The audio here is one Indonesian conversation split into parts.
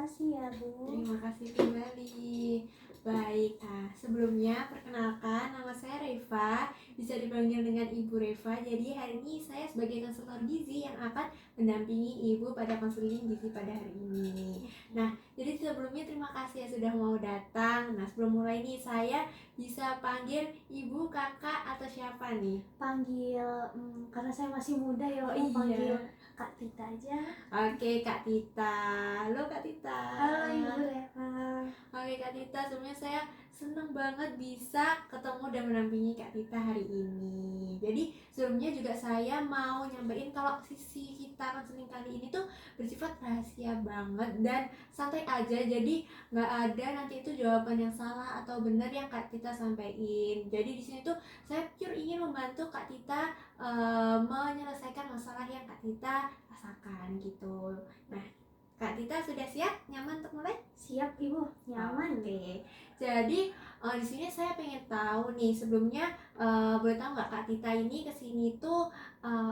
kasih ya Bu. Terima kasih kembali. Baik, sebelumnya perkenalkan nama saya Reva, bisa dipanggil dengan Ibu Reva. Jadi hari ini saya sebagai konselor gizi yang akan mendampingi Ibu pada konseling gizi pada hari ini. Nah, jadi sebelumnya terima kasih ya sudah mau datang. Nah, sebelum mulai nih saya bisa panggil Ibu, Kakak, atau siapa nih? Panggil karena saya masih muda ya Bu, panggil Kak Tita aja. Oke, Kak Tita. Halo Kak Tita. Halo Ibu Reva. Oke Kak Tita, sebenarnya saya senang banget bisa ketemu dan mendampingi Kak Tita hari ini. Jadi sebelumnya juga saya mau nyampein kalau sisi kita konseling kali ini tuh bersifat rahasia banget dan santai aja. Jadi nggak ada nanti itu jawaban yang salah atau benar yang Kak Tita sampaikan. Jadi di sini tuh saya pure ingin membantu Kak Tita menyelesaikan masalah yang Kak Tita rasakan gitu. Nah, Kak Tita sudah siap? Nyaman untuk mulai? Siap Ibu, nyaman. Oke. Jadi di sini saya pengen tahu nih sebelumnya boleh tahu nggak Kak Tita ini kesini tuh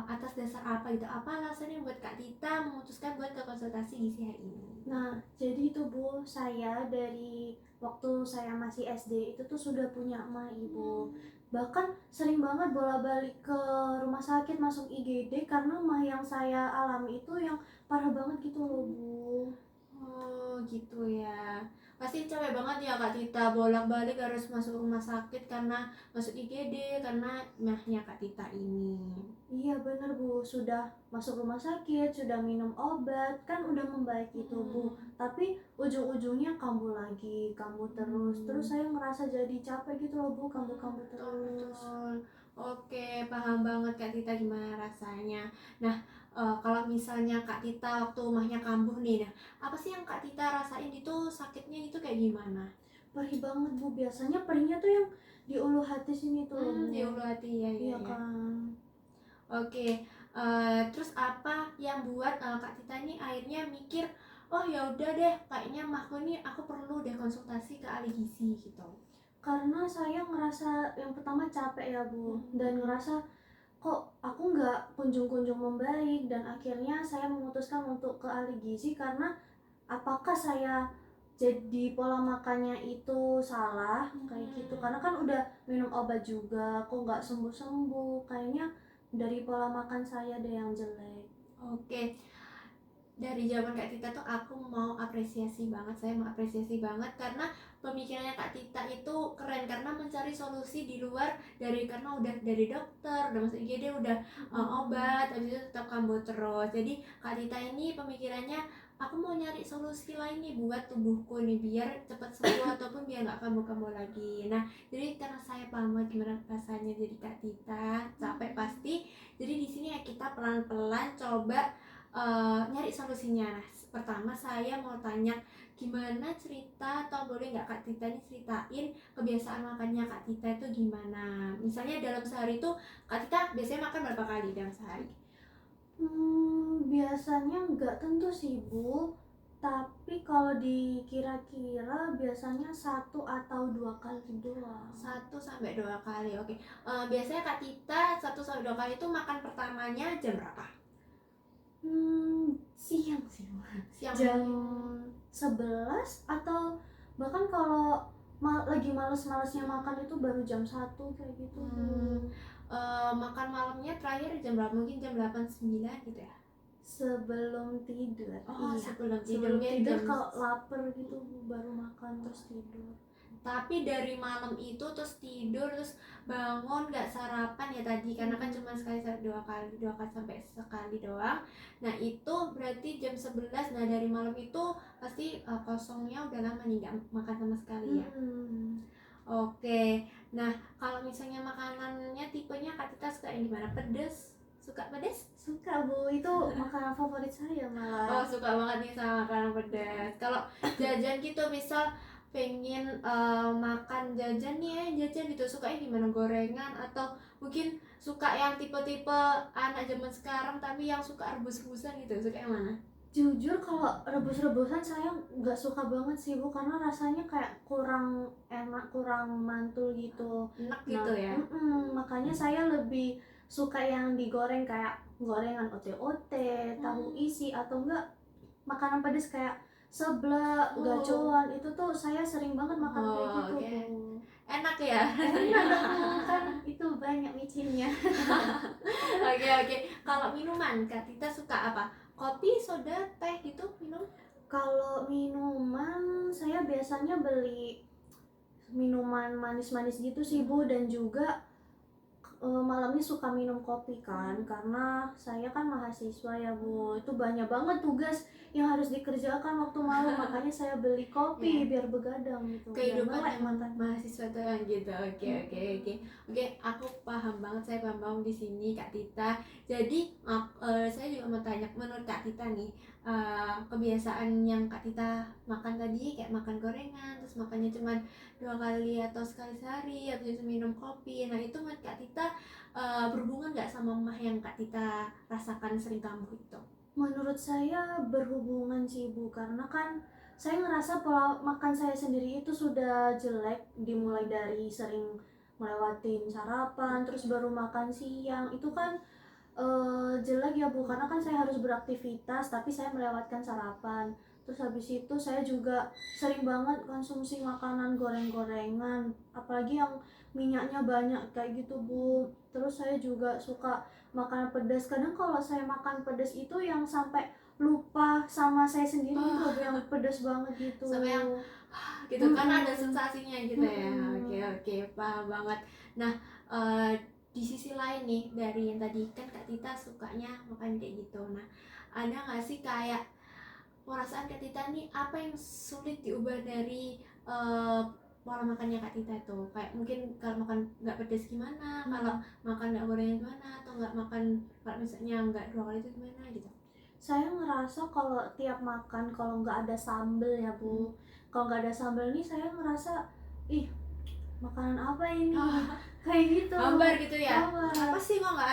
atas dasar apa gitu? Apa alasannya buat Kak Tita memutuskan buat ke konsultasi gizi hari ini? Nah, jadi itu Bu, saya dari waktu saya masih SD itu tuh sudah punya emak Ibu. Bahkan sering banget bolak-balik ke rumah sakit masuk IGD karena mah yang saya alami itu yang parah banget gitu loh Bu. Oh gitu ya. Pasti capek banget ya Kak Tita bolak-balik harus masuk rumah sakit karena masuk IGD karena mahnya Kak Tita ini. Iya bener Bu, sudah masuk rumah sakit, sudah minum obat, kan udah membaik itu Bu. Tapi ujung-ujungnya kambuh lagi, kambuh terus. Terus saya ngerasa jadi capek gitu loh Bu, kambuh-kambuh terus. Betul. Oke, paham banget Kak Tita gimana rasanya. Nah, kalau misalnya Kak Tita waktu mahnya kambuh nih, nah apa sih yang Kak Tita rasain itu sakitnya itu kayak gimana? Perih banget Bu, biasanya perihnya tuh yang di ulu hati sini tuh loh Bu. Di ulu hati ya, Iya ya. kan. Oke, terus apa yang buat Kak Tita ini akhirnya mikir, oh ya udah deh, kayaknya mahku nih aku perlu deh konsultasi ke ahli gizi gitu. Karena saya ngerasa yang pertama capek ya Bu, dan ngerasa kok aku nggak kunjung-kunjung membaik, dan akhirnya saya memutuskan untuk ke ahli gizi karena apakah saya jadi pola makannya itu salah kayak gitu, karena kan udah minum obat juga kok nggak sembuh-sembuh, kayaknya dari pola makan saya deh yang jelek. Oke, dari jawaban Kak Tita tuh aku mau apresiasi banget, saya mengapresiasi banget karena pemikirannya Kak Tita itu keren karena mencari solusi di luar dari karena udah dari dokter, udah masuk IGD, udah obat, habis itu tetap kambuh terus. Jadi Kak Tita ini pemikirannya aku mau nyari solusi lain nih buat tubuhku nih biar cepat sembuh ataupun biar nggak kambuh-kambuh lagi. Nah, jadi karena saya paham banget gimana rasanya jadi Kak Tita, capek pasti. Jadi di sini ya kita pelan-pelan coba nyari solusinya. Nah, pertama saya mau tanya gimana cerita atau boleh nggak Kak Tita ini ceritain kebiasaan makannya Kak Tita itu gimana? Misalnya dalam sehari itu Kak Tita biasanya makan berapa kali dalam sehari? Biasanya nggak tentu sih Bu, tapi kalau dikira-kira biasanya 1 atau 2 kali doang. 1 sampai 2 kali, oke. Biasanya Kak Tita 1 sampai 2 kali itu makan pertamanya jam berapa? Siang sih Bu. Siang. Jam 11 atau bahkan kalau lagi males-malesnya makan itu baru jam 1 kayak gitu. Makan malamnya terakhir jam berapa? Mungkin jam 8-9 gitu ya? Sebelum tidur. Oh, Iya. sebelum Sebelum tidur jam. kalau lapar gitu baru makan terus tidur. Tapi dari malam itu terus tidur terus bangun nggak sarapan ya tadi karena kan cuma sekali 2 kali sampai sekali doang. Nah itu berarti jam 11. Nah dari malam itu pasti kosongnya udah lama nih nggak makan sama sekali ya. Oke. Nah kalau misalnya makanannya tipenya Kak Tita suka yang gimana? Pedes? Suka pedes? Suka Bu, itu makanan favorit saya malah. Oh suka banget nih sama makanan pedas. Kalau jajan gitu misal pengen makan jajan nih jajan gitu sukanya gimana, gorengan atau mungkin suka yang tipe-tipe anak zaman sekarang tapi yang suka rebus-rebusan gitu, suka yang mana? Jujur kalau rebus-rebusan saya nggak suka banget sih Bu, karena rasanya kayak kurang enak, kurang mantul gitu. Enak gitu ya. Makanya saya lebih suka yang digoreng kayak gorengan ote-ote, tahu isi, atau enggak makanan pedas kayak seblak, Oh, gacoan, itu tuh saya sering banget makan kayak oh, gitu oke. Bu. Enak ya Enak rasanya. dong Bu, kan itu banyak micinnya. Oke, oke. Kalau minuman, Kak Tita suka apa? Kopi, soda, teh gitu minum? Kalau minuman saya biasanya beli minuman manis-manis gitu sih Bu, dan juga malamnya suka minum kopi kan, karena saya kan mahasiswa ya Bu, itu banyak banget tugas yang harus dikerjakan waktu malam, makanya saya beli kopi Ya, biar begadang gitu, biar kehidupannya melek matanya. mahasiswa tuh yang gitu. Oke, oke, oke. Oke, aku paham banget, saya paham banget di sini Kak Tita. Jadi saya juga mau tanya, menurut Kak Tita nih, kebiasaan yang Kak Tita makan tadi kayak makan gorengan, terus makannya cuma 2 kali atau sekali sehari, habis itu minum kopi. Nah, itu menurut Kak Tita berhubungan nggak sama mah yang Kak Tita rasakan sering kambuh itu? Menurut saya berhubungan sih Bu, karena kan saya ngerasa pola makan saya sendiri itu sudah jelek, dimulai dari sering melewatin sarapan, terus baru makan siang, itu kan jelek ya Bu, karena kan saya harus beraktivitas tapi saya melewatkan sarapan. Terus habis itu saya juga sering banget konsumsi makanan goreng-gorengan, apalagi yang minyaknya banyak kayak gitu Bu. Terus saya juga suka makan pedas, kadang kalau saya makan pedas itu yang sampai lupa sama saya sendiri gitu loh Bu, yang pedas banget gitu. Sampai yang gitu karena ada sensasinya gitu ya. Oke, oke, paham banget. Nah, di sisi lain nih dari yang tadi kan Kak Tita sukanya makan kayak gitu. Nah, ada nggak sih kayak perasaan Kak Tita nih apa yang sulit diubah dari pola makannya Kak Tita tuh? Kayak mungkin kalau makan nggak pedas gimana, kalau makan nggak gorengan gimana, atau nggak makan kalau misalnya nggak 2 kali itu gimana gitu? Saya ngerasa kalau tiap makan kalau nggak ada sambel ya Bu, kalau nggak ada sambel nih saya ngerasa ih makanan apa ini, kayak gitu. Hambar gitu ya? Hambar. Apa sih kok nggak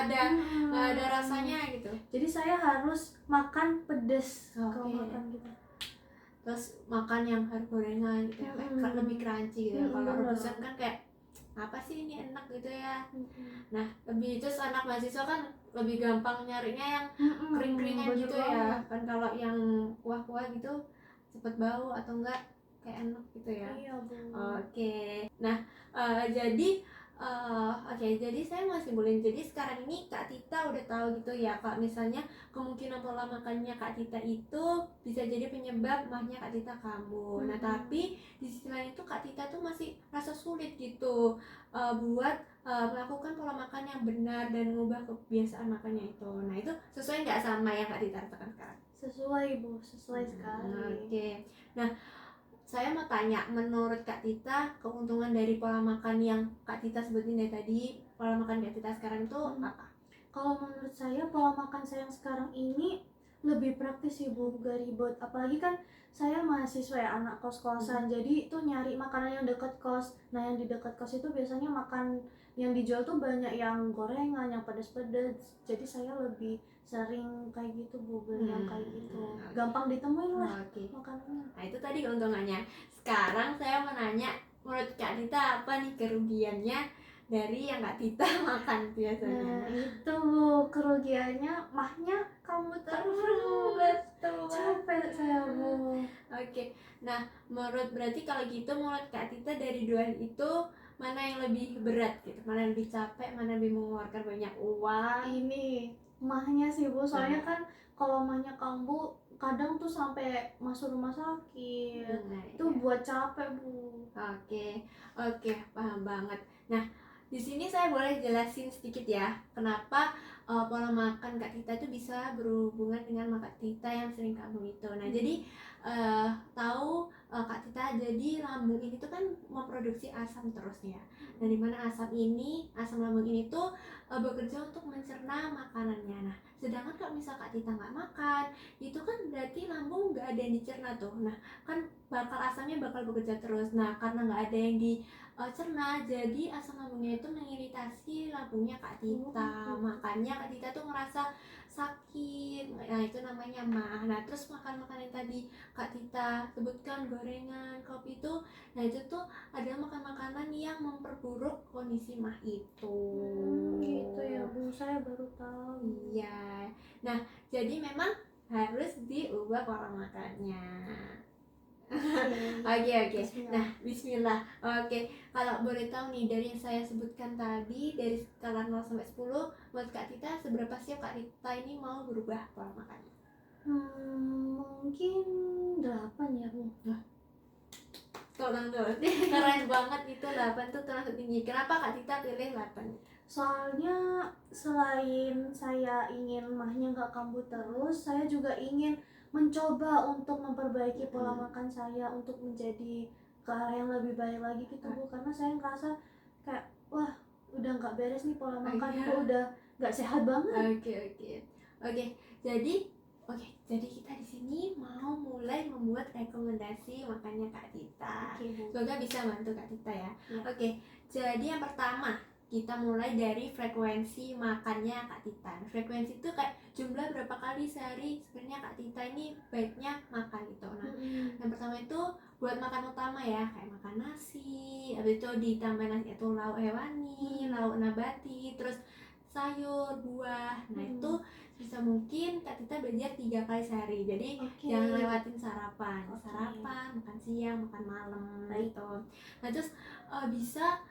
ada rasanya gitu? Jadi saya harus makan pedes kalau Oke. makan gitu. Terus makan yang harus gorengan gitu ya, kayak lebih crunchy gitu ya. Kalau Bener. rebusan kan kayak apa sih ini enak gitu ya. Nah, lebih itu anak mahasiswa kan lebih gampang nyarinya yang kering-keringan Bener gitu ya. banget. Kan kalau yang kuah-kuah gitu cepet bau atau enggak kayak enak gitu ya. Iya Bu. Oke. Nah, jadi jadi saya mau simpulin. Jadi sekarang ini Kak Tita udah tahu gitu ya, kalau misalnya kemungkinan pola makannya Kak Tita itu bisa jadi penyebab mahnya Kak Tita kambuh. Nah, tapi di sisi lain itu Kak Tita tuh masih rasa sulit gitu buat melakukan pola makan yang benar dan mengubah kebiasaan makannya itu. Nah, itu sesuai nggak sama yang Kak Tita rasakan sekarang? Sesuai Bu, sesuai sekali. Oke. Nah, saya mau tanya, menurut Kak Tita, keuntungan dari pola makan yang Kak Tita sebutin dari tadi, pola makan Kak Tita sekarang itu apa? Kalau menurut saya pola makan saya yang sekarang ini lebih praktis sih Bu, gak ribet. Apalagi kan saya mahasiswa ya, anak kos-kosan, jadi itu nyari makanan yang deket kos. Nah yang di deket kos itu biasanya makan yang dijual tuh banyak yang gorengan, yang pedas-pedas. Jadi saya lebih sering kayak gitu Bu, beli yang kayak gitu. Gampang ditemuin lah makanannya. Nah, itu tadi keuntungannya. Sekarang saya mau nanya, menurut Kak Tita apa nih kerugiannya dari yang Kak Tita makan biasanya? Nah itu Bu, kerugiannya mahnya kamu terus. Betul. Capek saya Bu. Oke. Nah, berarti kalau gitu menurut Kak Tita dari dua itu mana yang lebih berat gitu? Mana yang lebih capek, mana yang lebih mengeluarkan banyak uang? Ini mahnya sih Bu, soalnya kan kalau mahnya kambuh kadang tuh sampai masuk rumah sakit. Itu buat capek Bu. Oke, paham banget. Nah, di sini saya boleh jelasin sedikit ya, kenapa pola makan Kak Tita itu bisa berhubungan dengan Kak Tita yang sering kambuh itu. Nah, jadi tahu Kak Tita, jadi lambung ini tuh kan memproduksi asam terus ya. Nah, dimana asam lambung ini tuh bekerja untuk mencerna makanannya. Nah, sedangkan kalau misal Kak Tita nggak makan, itu kan berarti lambung nggak ada yang dicerna tuh. Nah, kan asamnya bakal bekerja terus. Nah, karena nggak ada yang dicerna, jadi asam lambungnya itu mengiritasi lambungnya Kak Tita. Makanya Kak Tita tuh ngerasa sakit. Nah, itu namanya mah. Nah, terus makan yang tadi Kak Tita sebutkan, gorengan, kopi itu, nah itu tuh adalah makanan yang memperburuk kondisi mah itu. Gitu ya Bu, saya baru tahu. Iya. Nah, jadi memang harus diubah pola makannya. Oke. Oke. Bismillah. Nah, bismillah. Oke, kalau boleh tahu nih dari yang saya sebutkan tadi, dari skala 0 sampai 10, buat Kak Tita seberapa siap Kak Tita ini mau berubah pola makannya? Mungkin 8 ya Bu. Tolong dong. Keren banget itu 8 tuh termasuk tinggi. Kenapa Kak Tita pilih 8? Soalnya selain saya ingin mahnya nggak kambuh terus, saya juga ingin mencoba untuk memperbaiki pola makan saya untuk menjadi ke arah yang lebih baik lagi gitu Bu. Karena saya ngerasa kayak wah udah nggak beres nih pola makanku, udah nggak sehat banget. Oke. Jadi kita di sini mau mulai membuat rekomendasi makannya Kak Tita. Oke Bu. Semoga bisa bantu Kak Tita ya. Ya. Oke. Jadi yang pertama kita mulai dari frekuensi makannya Kak Tita. Frekuensi itu kayak jumlah berapa kali sehari sebenarnya Kak Tita ini baiknya makan gitu. Nah, yang pertama itu buat makan utama ya, kayak makan nasi, habis itu ditambah nasi atau lauk hewani, lauk nabati, terus sayur, buah. Nah, itu bisa mungkin Kak Tita belajar 3 kali sehari. Jadi jangan lewatin sarapan. Sarapan, makan siang, makan malam gitu. Nah, terus bisa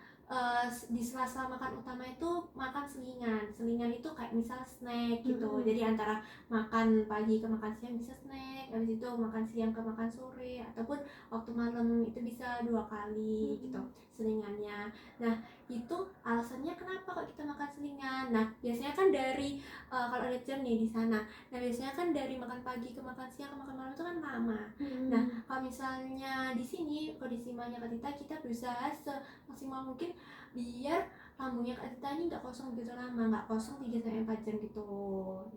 di sela-sela makan utama itu makan selingan. Selingan itu kayak misal snack gitu. Jadi antara makan pagi ke makan siang bisa snack, habis itu makan siang ke makan sore, ataupun waktu malam itu bisa 2 kali gitu selingannya. Nah, itu alasannya kenapa kok kita makan selingan. Nah, biasanya kan dari kalau ada jam nih di sana. Nah, biasanya kan dari makan pagi ke makan siang ke makan malam itu kan lama. Nah, kalau misalnya di sini kondisi mahnya Kak Tita, kita berusaha semaksimal mungkin biar lambungnya Kak Tita ini nggak kosong begitu lama, nggak kosong 3-4 jam gitu.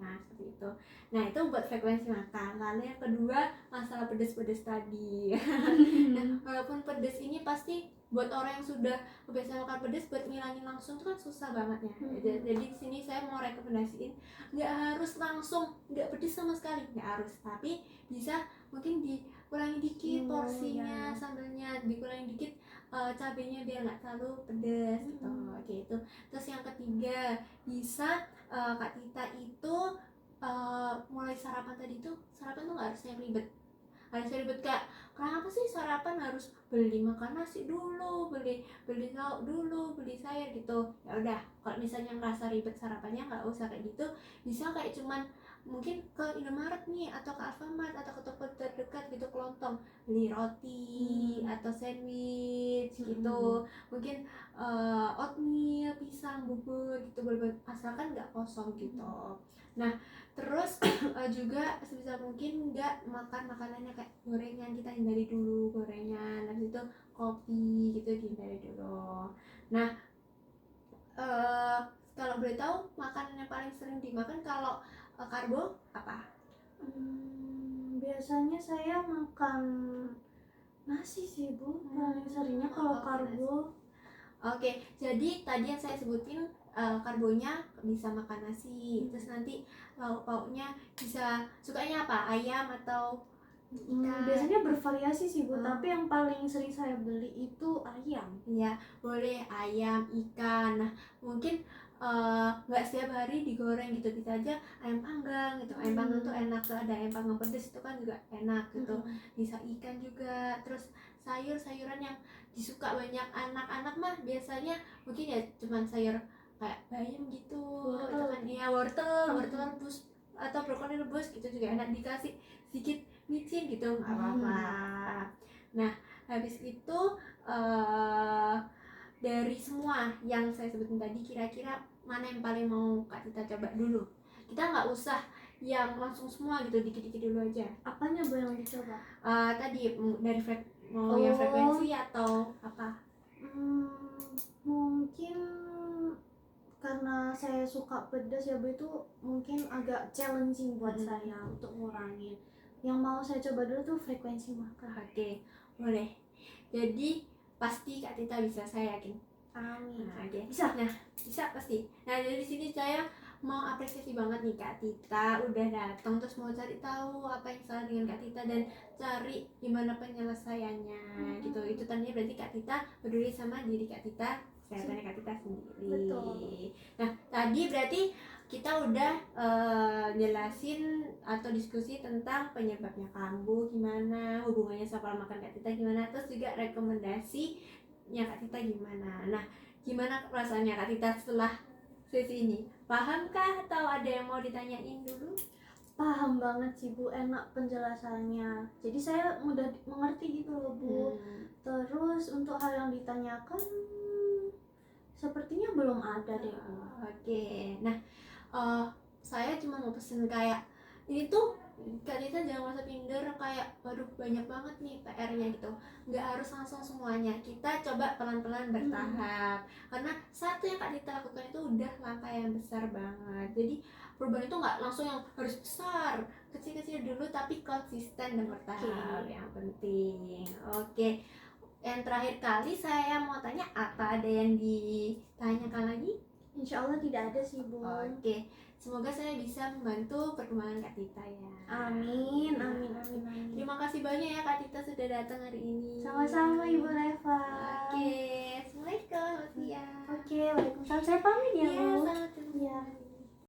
Nah, seperti itu. Nah, itu buat frekuensi makan. Lalu yang kedua, masalah pedes-pedes tadi. Nah, walaupun pedes ini pasti buat orang yang sudah kebiasaan makan pedes, buat ngilangin langsung itu kan susah banget ya. Jadi di sini saya mau rekomendasiin nggak harus langsung nggak pedes sama sekali, nggak harus, tapi bisa mungkin dikurangi dikit porsinya, sambelnya dikurangi dikit, cabenya biar nggak terlalu pedas gitu. Oke, itu. Terus yang ketiga, bisa Kak Tita itu mulai sarapan tadi tuh, sarapan tuh nggak harus yang ribet. Kayak kenapa sih sarapan harus beli makan nasi dulu, beli lauk dulu, beli sayur gitu. Ya udah, kalau misalnya ngerasa ribet sarapannya nggak usah kayak gitu. Bisa kayak cuman mungkin ke Indomaret nih, atau ke Alfamart, atau ke toko terdekat gitu, kelontong beli roti atau sandwich gitu. Mungkin oatmeal, pisang, bubur gitu, asalkan nggak kosong gitu. Nah, terus juga sebisa mungkin nggak makan makanannya kayak gorengan, kita hindari dulu gorengan. Habis itu kopi gitu dihindari dulu. Nah, kalau boleh tahu makanan yang paling sering dimakan kalau karbo apa? Biasanya saya makan nasi sih Bu, paling seringnya kalau karbo. Oke, jadi tadi yang saya sebutin karbonya bisa makan nasi, terus nanti lauk-lauknya bisa sukanya apa? Ayam atau ikan? Biasanya bervariasi sih Bu, tapi yang paling sering saya beli itu ayam. Iya, boleh ayam, ikan. Nah, mungkin nggak setiap hari digoreng gitu, bisa aja ayam panggang gitu. Ayam panggang tuh enak tuh, ada ayam panggang pedas itu kan juga enak gitu. Bisa ikan juga, terus sayur-sayuran yang disuka banyak anak-anak mah biasanya mungkin ya cuman sayur kayak bayam gitu, itu kan ya, wortel rebus atau brokoli rebus gitu juga enak, dikasih sedikit micin gitu nggak apa-apa. Nah, habis itu dari semua yang saya sebutin tadi, kira-kira mana yang paling mau Kak Tita coba dulu? Kita nggak usah yang langsung semua gitu, dikit-dikit dulu aja. Apanya Bu yang dicoba? Tadi dari yang frekuensi atau apa? Mungkin karena saya suka pedas ya Bu, itu mungkin agak challenging buat saya untuk ngurangin. Yang mau saya coba dulu tuh frekuensi makan. Oke, boleh. Jadi pasti Kak Tita bisa, saya yakin. Amin. Nah, bisa pasti. Nah, dari sini saya mau apresiasi banget nih Kak Tita udah datang, terus mau cari tahu apa yang salah dengan Kak Tita dan cari gimana penyelesaiannya gitu. Itu tandanya berarti Kak Tita peduli sama diri Kak Tita, kesehatannya Kak Tita sendiri. Betul. Nah, tadi berarti kita udah jelasin atau diskusi tentang penyebabnya kambuh gimana, hubungannya sama pola makan Kak Tita gimana, terus juga rekomendasinya Kak Tita gimana. Nah, gimana perasaannya Kak Tita setelah sesi ini? Pahamkah atau ada yang mau ditanyain dulu? Paham banget sih Bu, enak penjelasannya. Jadi saya mudah mengerti gitu loh Bu. Terus untuk hal yang ditanyakan sepertinya belum ada deh Bu. Oke, nah saya cuma mau pesen kayak ini tuh Kak Tita jangan merasa minder kayak waduh banyak banget nih PR-nya gitu. Nggak harus langsung semuanya, kita coba pelan-pelan bertahap. Karena satu yang Kak Tita lakukan itu udah langkah yang besar banget. Jadi perubahan itu nggak langsung yang harus besar, kecil-kecil dulu tapi konsisten dan bertahap yang penting. Oke, yang terakhir kali saya mau tanya, apa ada yang ditanyakan lagi? Insya Allah tidak ada sih Bu. Oke, semoga saya bisa membantu perkembangan Kak Tita ya. Amin, amin, amin, amin. Terima kasih banyak ya Kak Tita sudah datang hari ini. Sama-sama Ibu Reva. Oke, assalamualaikum, selamat siang. Oke, waalaikumsalam. Saya